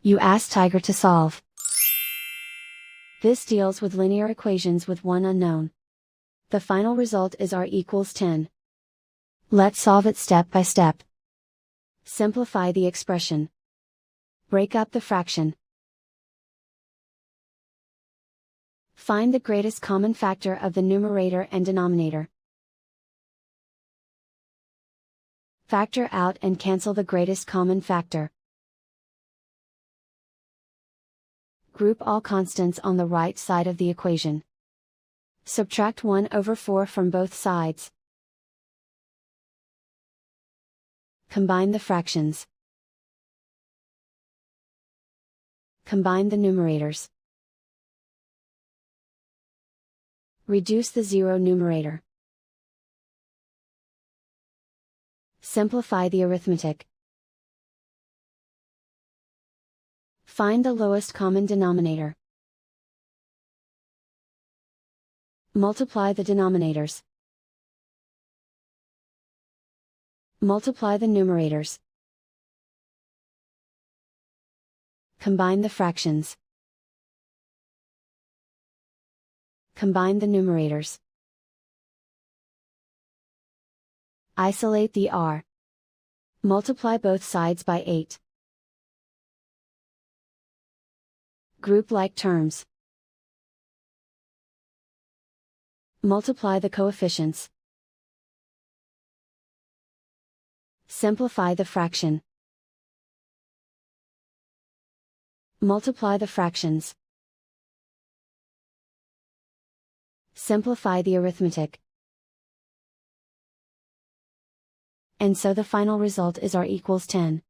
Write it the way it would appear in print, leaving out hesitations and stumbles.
You ask Tiger to solve. This deals with linear equations with one unknown. The final result is r equals 10. Let's solve it step by step. Simplify the expression. Break up the fraction. Find the greatest common factor of the numerator and denominator. Factor out and cancel the greatest common factor. Group all constants on the right side of the equation. Subtract 1/4 from both sides. Combine the fractions. Combine the numerators. Reduce the zero numerator. Simplify the arithmetic. Find the lowest common denominator. Multiply the denominators. Multiply the numerators. Combine the fractions. Combine the numerators. Isolate the r. Multiply both sides by 8. Group like terms. Multiply the coefficients. Simplify the fraction. Multiply the fractions. Simplify the arithmetic. And so the final result is r equals 10.